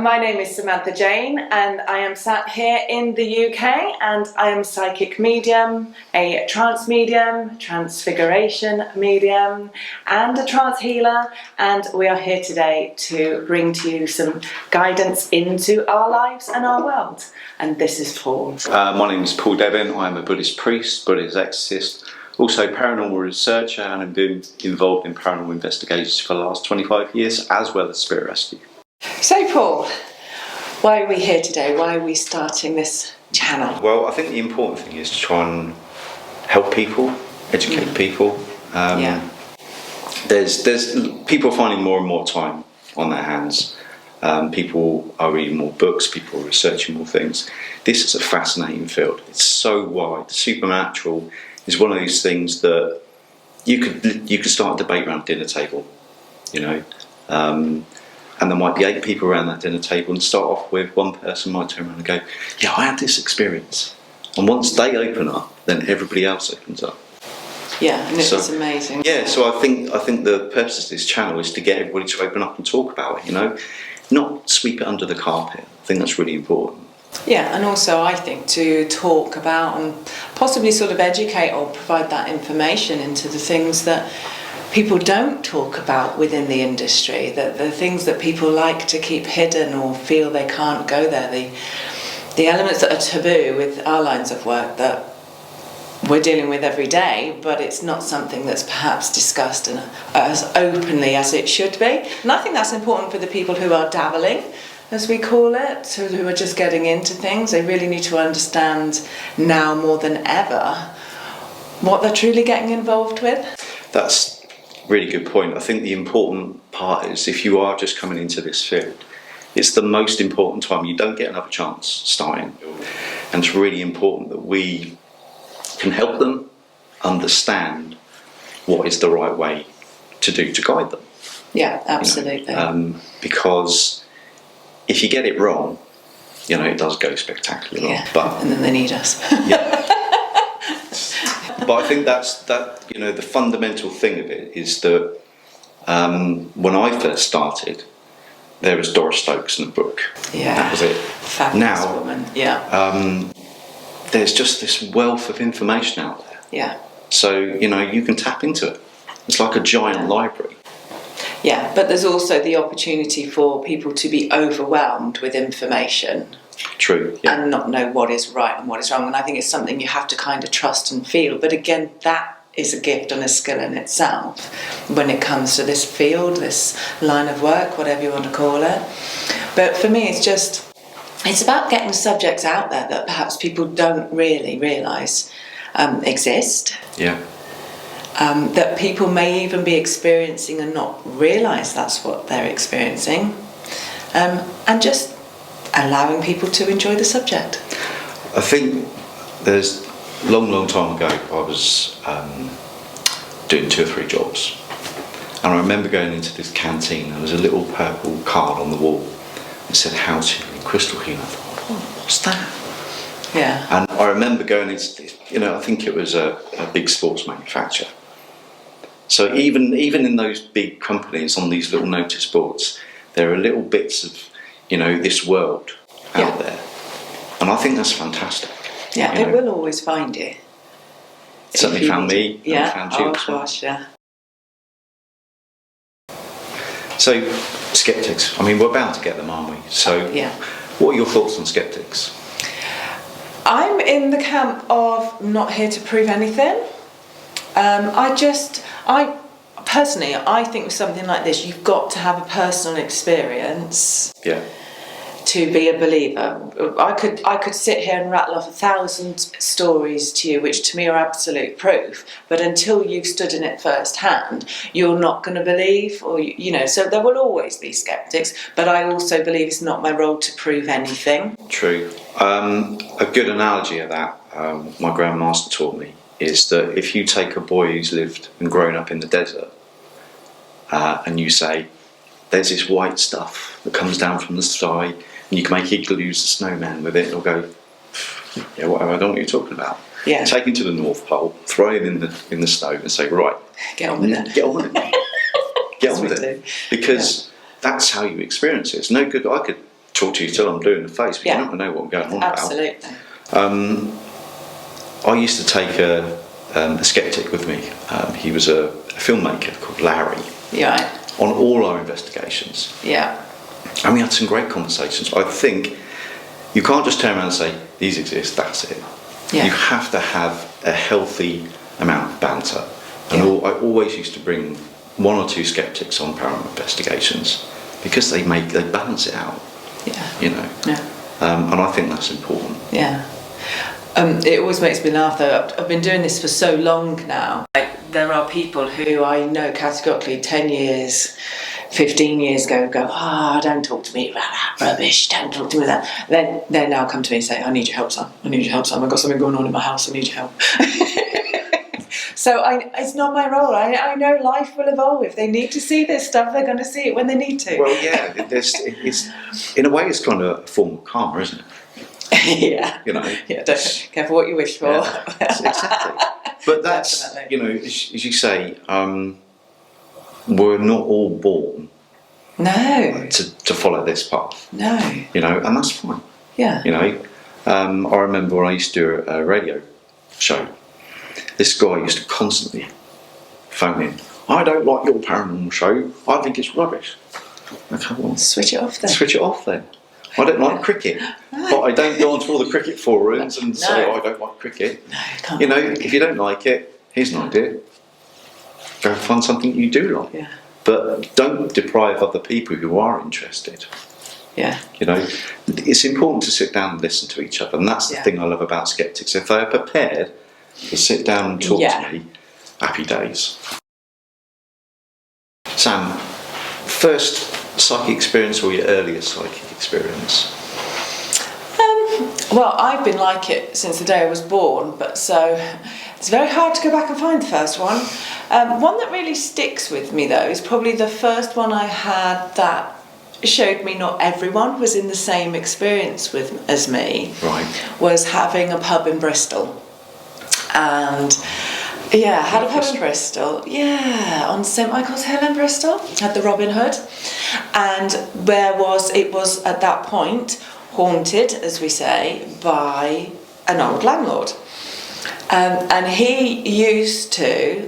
My name is Samantha Jane, and I am sat here in the UK, and I am a psychic medium, a trance medium, transfiguration medium, and a trance healer, and we are here today to bring to you some guidance into our lives and our world. And this is Paul. My name is Paul Devin. I'm a Buddhist priest, Buddhist exorcist, also paranormal researcher, and I've been involved in paranormal investigations for the last 25 years, as well as spirit rescue. So Paul, why are we here today? Why are we starting this channel? Well, I think the important thing is to try and help people, educate people. There's people are finding more and more time on their hands. People are reading more books, people are researching more things. This is a fascinating field. It's so wide. The supernatural is one of these things that you could start a debate around a dinner table, you know. And there might be 8 people around that dinner table, and start off with one person might turn around and go, yeah, I had this experience. And once they open up, then everybody else opens up. Yeah, and it's amazing. Yeah, so I think the purpose of this channel is to get everybody to open up and talk about it, you know, not sweep it under the carpet. I think that's really important. Yeah, and also I think to talk about and possibly sort of educate or provide that information into the things that people don't talk about within the industry, the things that people like to keep hidden or feel they can't go there, the elements that are taboo with our lines of work that we're dealing with every day, but it's not something that's perhaps discussed as openly as it should be. And I think that's important for the people who are dabbling, as we call it, so who are just getting into things. They really need to understand now more than ever what they're truly getting involved with. That's a really good point. I think the important part is if you are just coming into this field, it's the most important time. You don't get another chance starting. And it's really important that we can help them understand what is the right way to do to guide them. Yeah, absolutely. You know, because if you get it wrong, you know, it does go spectacularly wrong. Yeah, but, and then they need us. Yeah. But I think that you know, the fundamental thing of it is that when I first started, there was Doris Stokes in the book. Yeah, that was it. Fabulous woman. Yeah. There's just this wealth of information out there. Yeah. So, you know, you can tap into it. It's like a giant library. Yeah, but there's also the opportunity for people to be overwhelmed with information. True. Yeah. And not know what is right and what is wrong. And I think it's something you have to kind of trust and feel. But again, that is a gift and a skill in itself when it comes to this field, this line of work, whatever you want to call it. But for me, it's about getting subjects out there that perhaps people don't really realise exist. Yeah. That people may even be experiencing and not realise that's what they're experiencing. And just allowing people to enjoy the subject. I think there's long time ago I was doing 2 or 3 jobs, and I remember going into this canteen. There was a little purple card on the wall that said house healing, crystal healing. I thought, oh, what's that? Yeah. And I remember going into this, you know, I think it was a big sports manufacturer. So even in those big companies on these little notice boards, there are little bits of, you know, this world out there. And I think that's fantastic. Yeah, it will always find you. It certainly found me. Yeah, found you. Oh gosh, yeah. So, Skeptics, I mean, we're bound to get them, aren't we? So, yeah. What are your thoughts on Skeptics? I'm in the camp of not here to prove anything. I personally, I think with something like this, you've got to have a personal experience. Yeah. To be a believer. I could sit here and rattle off 1,000 stories to you, which to me are absolute proof. But until you've stood in it firsthand, you're not going to believe, or you know. So there will always be skeptics. But I also believe it's not my role to prove anything. True. A good analogy of that, my grandmaster taught me, is that if you take a boy who's lived and grown up in the desert, and you say, there's this white stuff that comes down from the sky, and you can make igloos, a snowman with it, and he'll go, yeah, whatever, I don't know what you're talking about. Yeah. Take him to the North Pole, throw him in the snow, and say, right, get on with it. Get on with it. Get on with it. Because that's how you experience it. It's no good. talk to you till I'm blue in the face, but Yeah. you're not going to know what I'm going on Absolutely. about. I used to take a skeptic with me. He was a filmmaker called Larry. Yeah. On all our investigations. Yeah. And we had some great conversations. I think you can't just turn around and say, these exist, that's it. Yeah. You have to have a healthy amount of banter. And I always used to bring one or two skeptics on paranormal investigations because they balance it out. Yeah. You know. Yeah. And I think that's important. Yeah. It always makes me laugh though. I've been doing this for so long now. Like, there are people who I know categorically 10 years, 15 years ago go, don't talk to me about that rubbish, don't talk to me about that. Then they now come to me and say, I need your help, son. I need your help, son. I've got something going on in my house, I need your help. So it's not my role. I know life will evolve. If they need to see this stuff, they're going to see it when they need to. Well, yeah, it's in a way it's kind of a form of karma, isn't it? Yeah. You know. Yeah, careful what you wish for. Yeah, exactly. But that's, Definitely. you know, as you say, we're not all born No. to follow this path. No. You know, and that's fine. Yeah. You know, I remember when I used to do a radio show, this guy used to constantly phone in, I don't like your paranormal show, I think it's rubbish. Okay, well, Switch it off then. switch it off then. I don't like cricket, but I don't go onto all the cricket forums and say I don't like cricket. No, you can't. You know, if you don't like it, here's an idea. Go find something you do like. Yeah. But don't deprive other people who are interested. Yeah. You know, it's important to sit down and listen to each other, and that's the thing I love about skeptics. If they're prepared to sit down and talk to me, happy days. Sam, first psychic experience or your earliest psychic experience? Well, I've been like it since the day I was born, but so it's very hard to go back and find the first one. One that really sticks with me though is probably the first one I had that showed me not everyone was in the same experience as me. Right. Was having a pub in Bristol. And yeah, I had a pub in Bristol. Yeah, on St Michael's Hill in Bristol. Had the Robin Hood. And it was at that point haunted, as we say, by an old landlord. And he used to,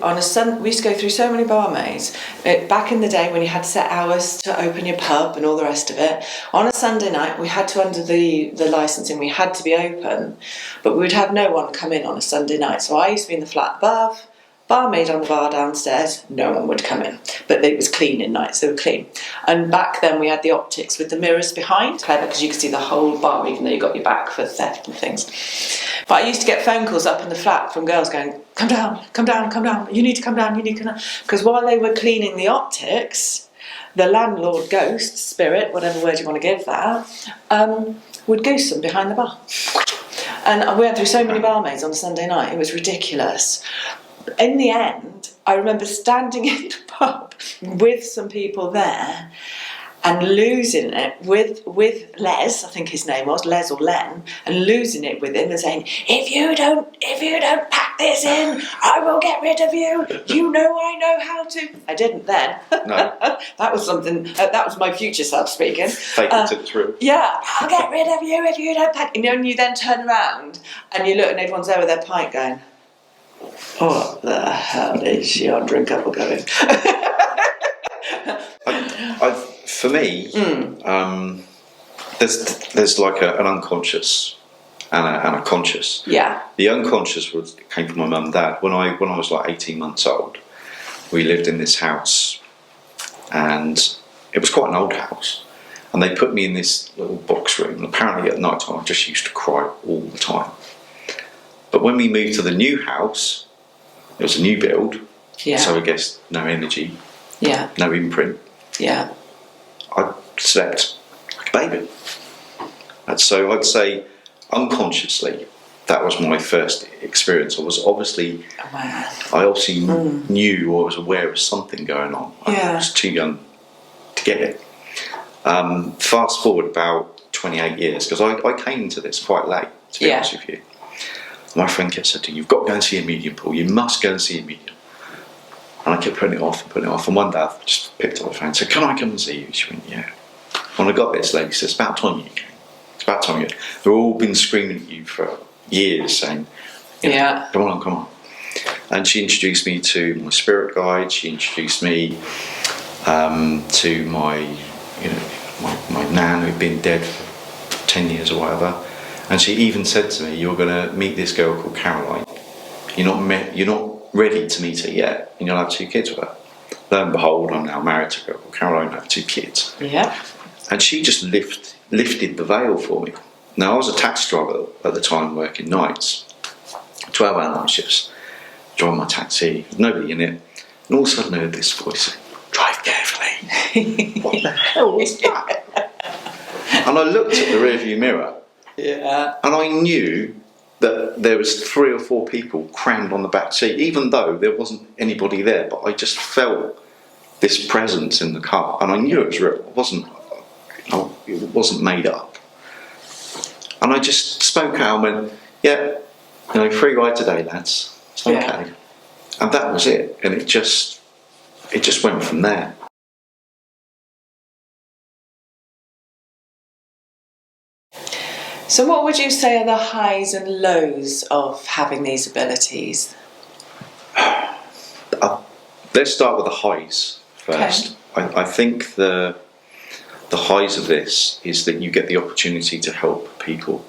we used to go through so many barmaids. Back in the day when you had set hours to open your pub and all the rest of it, on a Sunday night we had to, under the licensing, we had to be open, but we would have no one come in on a Sunday night. So I used to be in the flat above, barmaid on the bar downstairs, no one would come in. But it was clean in nights, they were clean. And back then we had the optics with the mirrors behind, clever because you could see the whole bar even though you got your back for theft and things. But I used to get phone calls up in the flat from girls going, come down, you need to come down, Because while they were cleaning the optics, the landlord, ghost, spirit, whatever word you want to give that, would goose them behind the bar. And we went through so many barmaids on a Sunday night, it was ridiculous. In the end, I remember standing in the pub with some people there and losing it with Les, I think his name was, Les or Len, and losing it with him and saying, if you don't pack this in, I will get rid of you. You know I know how to. I didn't then. No. That was something, that was my future self speaking. Fake it to the truth. Yeah, I'll get rid of you if you don't pack. You know, and you then turn around and you look and everyone's there with their pint going, what the hell is your drink up or going? For me, there's like an unconscious and a conscious. Yeah. The unconscious came from my mum and dad. When I was like 18 months old, we lived in this house, and it was quite an old house. And they put me in this little box room. And apparently at night time, I just used to cry all the time. But when we moved to the new house, it was a new build. Yeah. So I guess no energy. Yeah. No imprint. Yeah. I slept like a baby. And so I'd say unconsciously, that was my first experience. I obviously knew or was aware of something going on. I was too young to get it. Fast forward about 28 years, because I came into this quite late, to be honest with you. My friend kept saying, you've got to go and see a medium, Paul. You must go and see a medium. And I kept putting it off. And one day I just picked up the phone and said, can I come and see you? She went, yeah. when I got there, this lady said, it's about time you came. It's about time you came. They've all been screaming at you for years, saying, come on. And she introduced me to my spirit guide. She introduced me to my nan who'd been dead for 10 years or whatever. And she even said to me, you're going to meet this girl called Caroline. You're not ready to meet her yet, and you'll have 2 kids with her. Lo and behold, I'm now married to a girl called Caroline, I have 2 kids. Yeah. And she just lifted the veil for me. Now, I was a taxi driver at the time, working nights, 12-hour night shifts, driving my taxi, nobody in it, and all of a sudden I heard this voice saying, drive carefully. What the hell was that? And I looked at the rearview mirror, and I knew that there was 3 or 4 people crammed on the back seat, even though there wasn't anybody there, but I just felt this presence in the car, and I knew it was real. It wasn't made up. And I just spoke out and went, free ride today, lads. It's okay. Yeah. And that was it. And it just went from there. So what would you say are the highs and lows of having these abilities? Let's start with the highs first. Okay. I think the highs of this is that you get the opportunity to help people.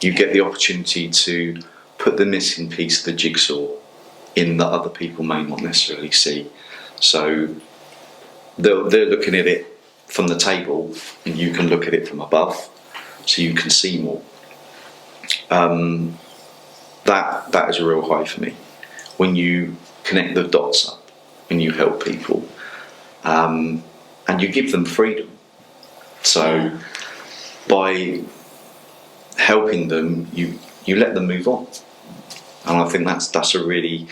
You get the opportunity to put the missing piece of the jigsaw in that other people may not necessarily see. So they're looking at it from the table, and you can look at it from above, so you can see more. That is a real high for me. When you connect the dots up, and you help people, and you give them freedom. So by helping them, you let them move on. And I think that's a really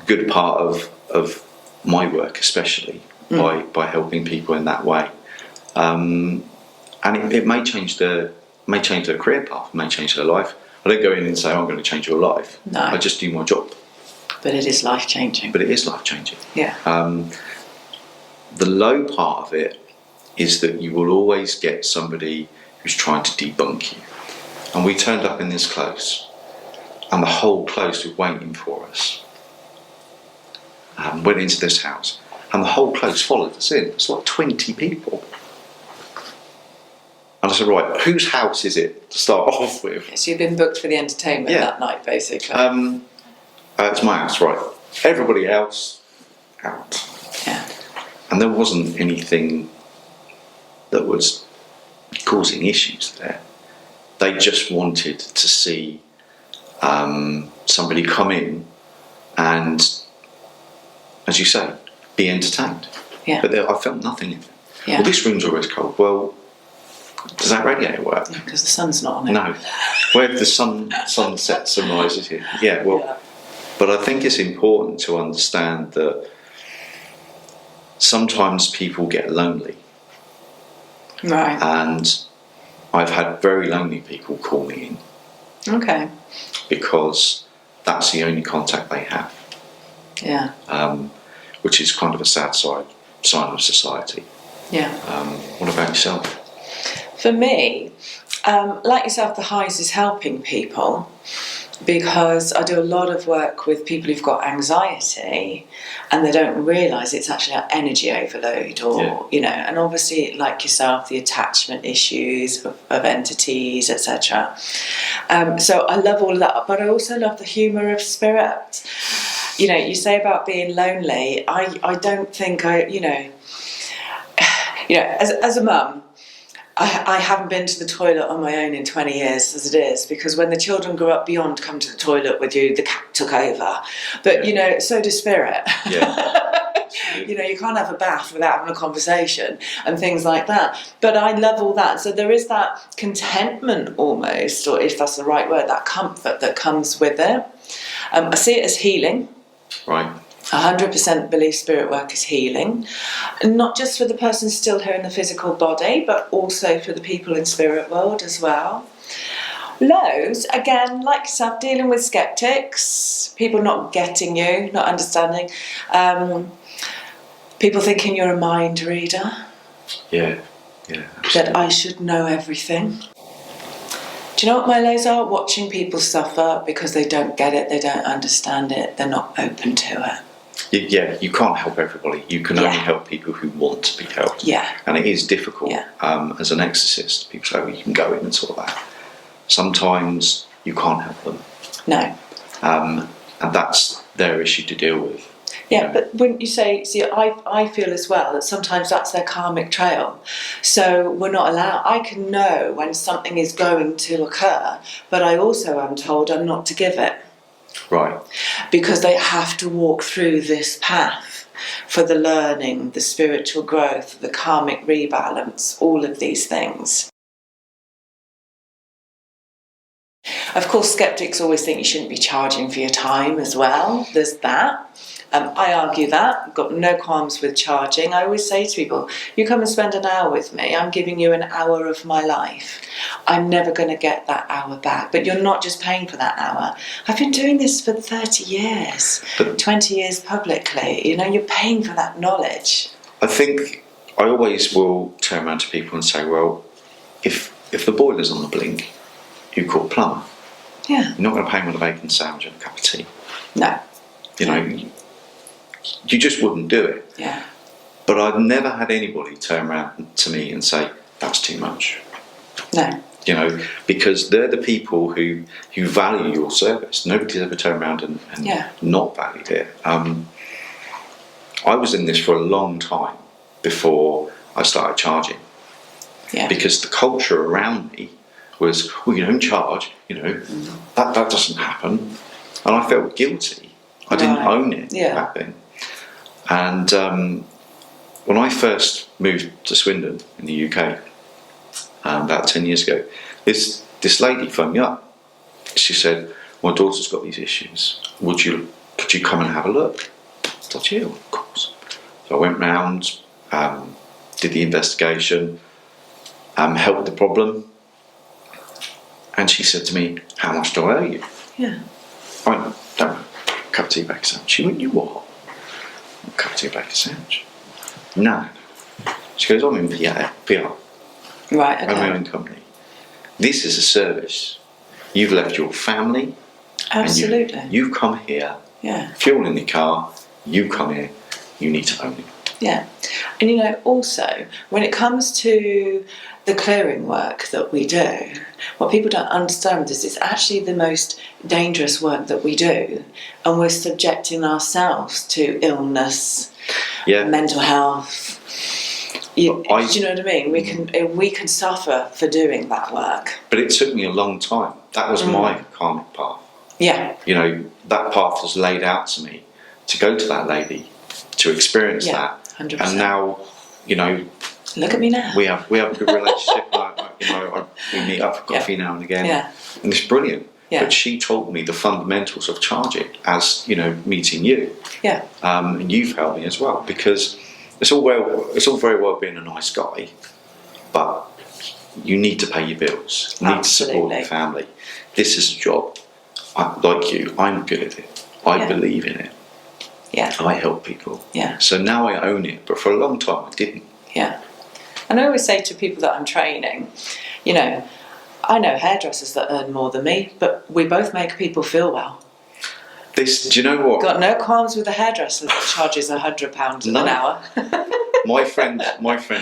good part of my work, especially by helping people in that way. And it may change their career path, may change their life. I don't go in and say, I'm going to change your life. No. I just do my job. But it is life-changing. Yeah. The low part of it is that you will always get somebody who's trying to debunk you. And we turned up in this close, and the whole close was waiting for us. Went into this house, and the whole close followed us in. It's like 20 people. And I said, right, whose house is it to start off with? So you've been booked for the entertainment that night, basically. It's my house, right. Everybody else, out. Yeah. And there wasn't anything that was causing issues there. They just wanted to see somebody come in and, as you say, be entertained. Yeah. But I felt nothing in it. Yeah. Well, this room's always cold. Well, does that radiator work? Because the sun's not on it. No. Where the sun sets and rises here. Yeah, well... Yeah. But I think it's important to understand that sometimes people get lonely. Right. And I've had very lonely people call me in. Okay. Because that's the only contact they have. Yeah. Which is kind of a sad sign of society. Yeah. What about yourself? For me, like yourself, the highs is helping people. Because I do a lot of work with people who've got anxiety and they don't realise it's actually an energy overload and obviously like yourself, the attachment issues of entities, etc. So I love all of that, but I also love the humour of spirit. You say about being lonely, I don't think as a mum, I haven't been to the toilet on my own in 20 years as it is, because when the children grew up beyond come to the toilet with you, the cat took over. But, so does spirit. Yeah. You can't have a bath without having a conversation and things like that. But I love all that. So there is that contentment almost, or if that's the right word, that comfort that comes with it. I see it as healing. Right. 100% believe spirit work is healing, not just for the person still here in the physical body, but also for the people in spirit world as well. Lows, again, like yourself, dealing with skeptics, people not getting you, not understanding, people thinking you're a mind reader. Yeah. Yeah, that I should know everything. Do you know what my lows are? Watching people suffer because they don't get it, they don't understand it, they're not open to it. Yeah, you can't help everybody. You can only help people who want to be helped. Yeah. And it is difficult. Yeah. As an exorcist, people say, well, you can go in and sort that. Sometimes you can't help them. No. And that's their issue to deal with. Yeah, but when you say, see, I feel as well that sometimes that's their karmic trail. So we're not allowed, I can know when something is going to occur, but I also am told I'm not to give it. Right. Because they have to walk through this path for the learning, the spiritual growth, the karmic rebalance, all of these things. Of course, skeptics always think you shouldn't be charging for your time as well. There's that. I argue that. I've got no qualms with charging. I always say to people, you come and spend an hour with me, I'm giving you an hour of my life. I'm never going to get that hour back. But you're not just paying for that hour. I've been doing this for 30 years, 20 years publicly. You know, you're paying for that knowledge. I think I always will turn around to people and say, well, if the boiler's on the blink, you call a plumber. Yeah. You're not going to pay him with a bacon sandwich and a cup of tea. No. You know, you just wouldn't do it. Yeah. But I've never had anybody turn around to me and say, that's too much. No. You know, because they're the people who value your service. Nobody's ever turned around and not valued it. I was in this for a long time before I started charging. Yeah. Because the culture around me was, well, you don't charge, you know, that doesn't happen. And I felt guilty. I didn't own it back then. And when I first moved to Swindon in the UK, about 10 years ago, this lady phoned me up. She said, my daughter's got these issues. Could you come and have a look? I thought, yeah, of course. So I went round, did the investigation, helped the problem. And she said to me, how much do I owe you? Yeah. I went, don't know, cup of tea, bacon sandwich. She went, you what? A cup of tea, bacon sandwich. No. She goes, I'm in PR. Right, okay. I'm my own company. This is a service. You've left your family. Absolutely. And you've come here. Yeah. Fuel in the car. You come here. You need to own it. Yeah. And you know, also, when it comes to the clearing work that we do, what people don't understand is it's actually the most dangerous work that we do, and we're subjecting ourselves to illness, mental health. Do you know what I mean? We can suffer for doing that work. But it took me a long time. That was my karmic path. Yeah. You know, that path was laid out to me to go to that lady, to experience that. 100%. And now, you know, look at me now. We have a good relationship. We meet up for coffee now and again, and it's brilliant. Yeah. But she taught me the fundamentals of charging, as you know, meeting you. Yeah. And you've helped me as well, because it's all very well being a nice guy, but you need to pay your bills. You need to support your family. This is a job. Like you, I'm good at it. I believe in it. Yeah. I help people. Yeah. So now I own it, but for a long time I didn't. Yeah. And I always say to people that I'm training, you know, I know hairdressers that earn more than me, but we both make people feel well. Do you know what? Got no qualms with a hairdresser that charges £100 an hour. My friend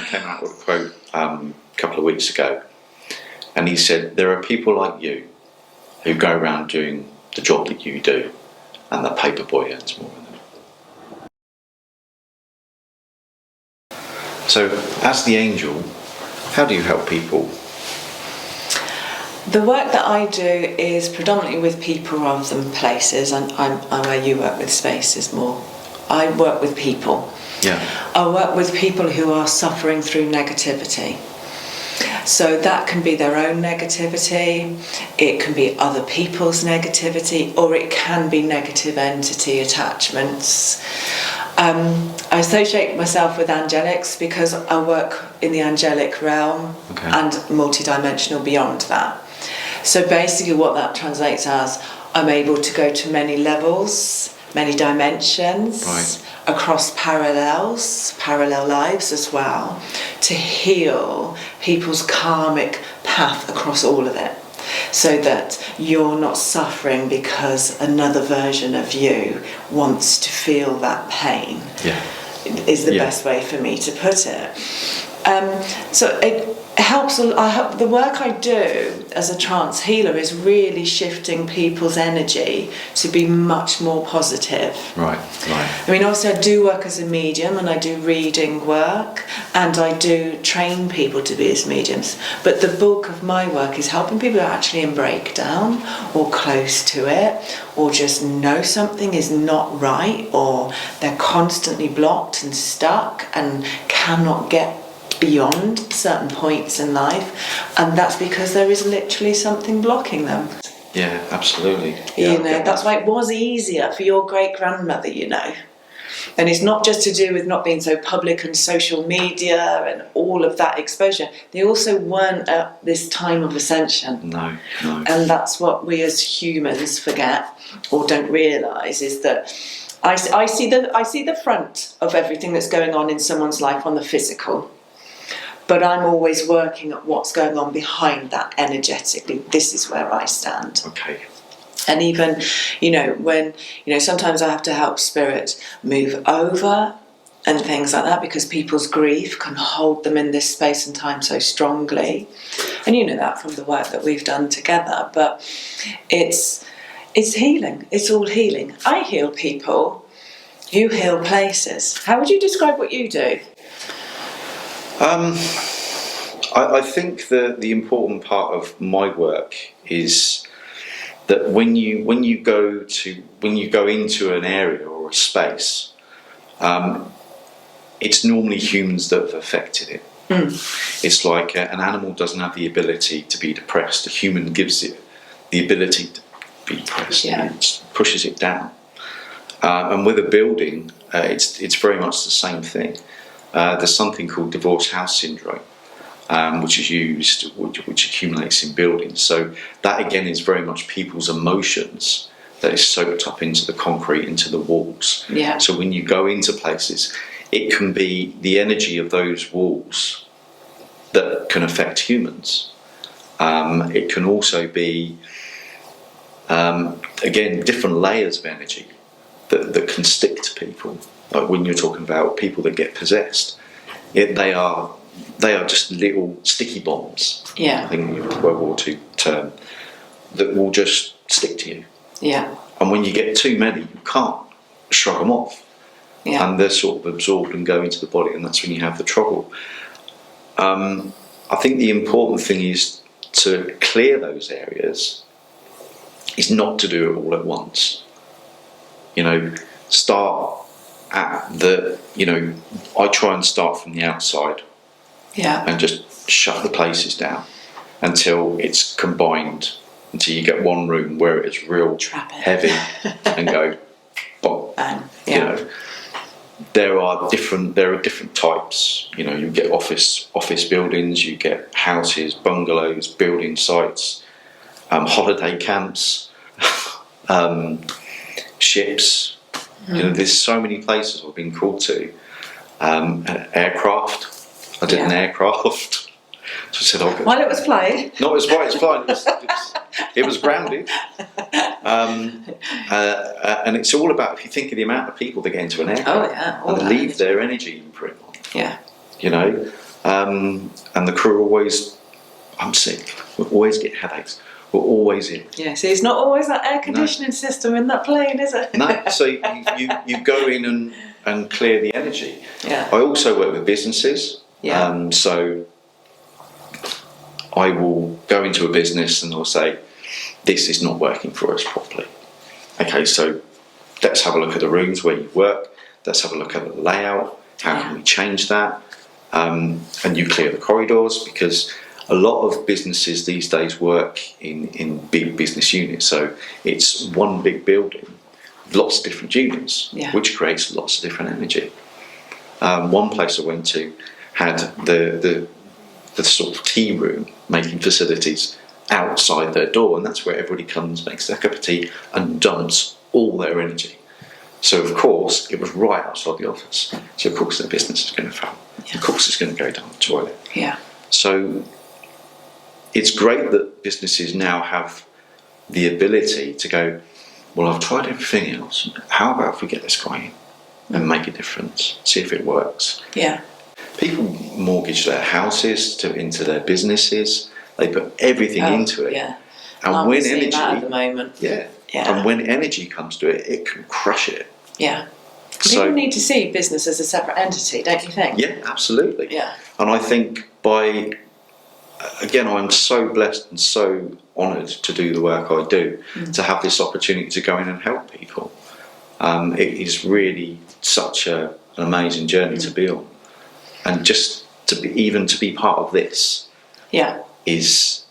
came out with a quote a couple of weeks ago, and he said, there are people like you who go around doing the job that you do, and the paper boy earns more than them. So, as the angel, how do you help people? The work that I do is predominantly with people rather than places, and I'm where you work with spaces more. I work with people. Yeah. I work with people who are suffering through negativity. So that can be their own negativity, it can be other people's negativity, or it can be negative entity attachments. I associate myself with angelics because I work in the angelic realm and multidimensional beyond that. So basically what that translates as, I'm able to go to many levels many dimensions, Right. across parallel lives as well, to heal people's karmic path across all of it, so that you're not suffering because another version of you wants to feel that pain. Yeah. Is the best way for me to put it. So it helps. The work I do as a trance healer is really shifting people's energy to be much more positive. Right. I mean, also I do work as a medium, and I do reading work, and I do train people to be as mediums. But the bulk of my work is helping people who are actually in breakdown or close to it, or just know something is not right, or they're constantly blocked and stuck and cannot get beyond certain points in life, and that's because there is literally something blocking them. Yeah, absolutely. You know, that's why it was easier for your great-grandmother, you know. And it's not just to do with not being so public and social media and all of that exposure. They also weren't at this time of ascension. No. And that's what we as humans forget or don't realise, is that I see the front of everything that's going on in someone's life on the physical. But I'm always working at what's going on behind that energetically. This is where I stand. Okay. And even, you know, when, you know, sometimes I have to help spirit move over and things like that, because people's grief can hold them in this space and time so strongly. And you know that from the work that we've done together. But it's healing. It's all healing. I heal people. You heal places. How would you describe what you do? I think the important part of my work is that when you go into an area or a space, it's normally humans that have affected it. It's like an animal doesn't have the ability to be depressed. A human gives it the ability to be depressed. Yeah. It pushes it down. And with a building, it's very much the same thing. There's something called divorce house syndrome, which is used, which accumulates in buildings. So that again is very much people's emotions that is soaked up into the concrete, into the walls. Yeah. So when you go into places, it can be the energy of those walls that can affect humans. It can also be, again, different layers of energy that can stick to people. Like when you're talking about people that get possessed, they are just little sticky bombs. Yeah. I think the World War II term, that will just stick to you. Yeah. And when you get too many, you can't shrug them off. Yeah. And they're sort of absorbed and go into the body, and that's when you have the trouble. I think the important thing is to clear those areas, is not to do it all at once. You know, start at I try and start from the outside. Yeah. And just shut the places down until it's combined, until you get one room where it's real heavy and go bong. Yeah. You know, there are different types. You know, you get office buildings, you get houses, bungalows, building sites, holiday camps, ships. You know, there's so many places I've been called to. Aircraft. I did an aircraft. So I said, while it was flying. Not as while it's flying. It was grounded. And it's all about, if you think of the amount of people that get into an aircraft and leave their energy imprint on. Yeah. You know, and the crew always, I'm sick. We always get headaches. We're always in. Yeah, so it's not always that air conditioning system in that plane, is it? No, so you go in and clear the energy. Yeah. I also work with businesses. Yeah. So I will go into a business and I'll say, this is not working for us properly. Okay, so let's have a look at the rooms where you work. Let's have a look at the layout. How can we change that? And you clear the corridors, because a lot of businesses these days work in big business units. So it's one big building, lots of different units, which creates lots of different energy. One place I went to had the sort of tea room making facilities outside their door, and that's where everybody comes, makes their cup of tea and dumps all their energy. So of course it was right outside the office. So of course the business is going to fail. Yeah. Of course it's going to go down the toilet. Yeah. So it's great that businesses now have the ability to go, well, I've tried everything else. How about if we get this guy in and make a difference, see if it works? Yeah. People mortgage their houses into their businesses. They put everything into it. Yeah. And when seeing energy, that at the moment. yeah, Yeah. and when energy comes to it, it can crush it. Yeah. So, People need to see business as a separate entity, don't you think? yeah, absolutely. Yeah. And I think again, I'm so blessed and so honoured to do the work I do, to have this opportunity to go in and help people. It is really such an amazing journey to be on, and just to be part of this, Yeah. is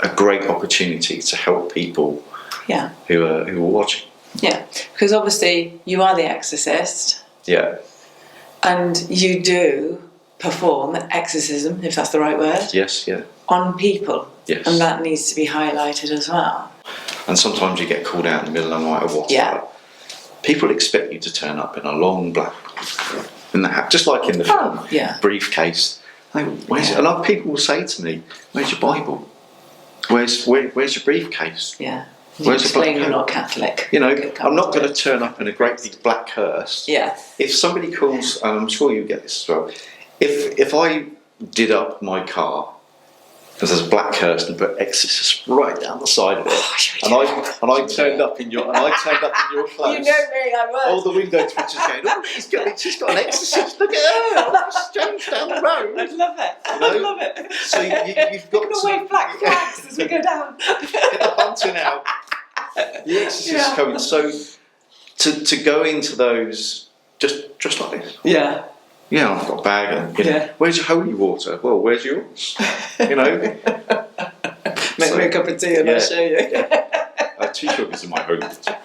a great opportunity to help people, Yeah. who are watching. Yeah. Because obviously you are the exorcist, Yeah. and you do perform exorcism, if that's the right word, Yes. Yeah. on people. Yes. And that needs to be highlighted as well. And sometimes you get called out in the middle of the night or whatever. Yeah. People expect you to turn up in a long black, just like in the film, yeah. briefcase. Where's it? A lot of people will say to me, "Where's your Bible? Where's your briefcase?" Yeah. Where's the Explain black you're coat? not Catholic. You know, Good I'm not going to comfort. turn up in a great big black hearse. Yeah. If somebody calls, and I'm sure you get this as well, if I did up my car, because there's a black hearse and put Exorcist right down the side of it, and I turned up in your clothes. You know me, I All would. the window twitchers going, oh, she's got an exorcist, look at her, that's strange down the road. I'd love it. know? I'd love it. So you've got We're going to to wave black flags as we go down. get the bunting out. The exorcist is coming. So to go into those just like this. Yeah. Yeah, I've got a bag, and Yeah. where's your holy water? Well, where's yours? You know. Make me a cup of tea and I'll show you. I have 2 sugars in my holy water.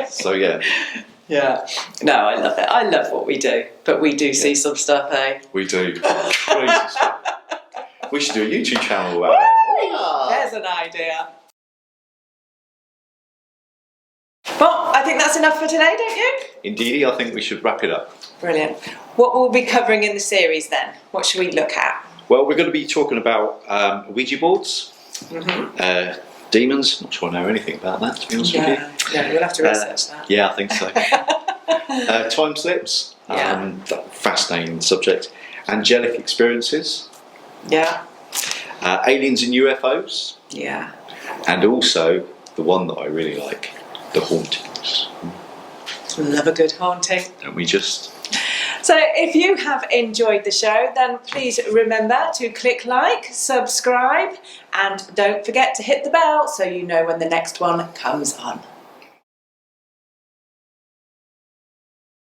So yeah. Yeah. No, I love it. I love what we do. But we do see some stuff, eh? We do. Crazy stuff. We should do a YouTube channel about it. There's an idea. Well, I think that's enough for today, don't you? Indeed, I think we should wrap it up. Brilliant. What will we be covering in the series then? What should we look at? Well, we're going to be talking about Ouija boards, demons. Not sure I know anything about that, to be honest with you. Yeah, we'll have to research that. Yeah, I think so. Time slips, fascinating subject. Angelic experiences, Yeah. aliens and UFOs, Yeah. and also the one that I really like, the hauntings. Love a good haunting. Don't we just? So if you have enjoyed the show, then please remember to click like, subscribe, and don't forget to hit the bell so you know when the next one comes on.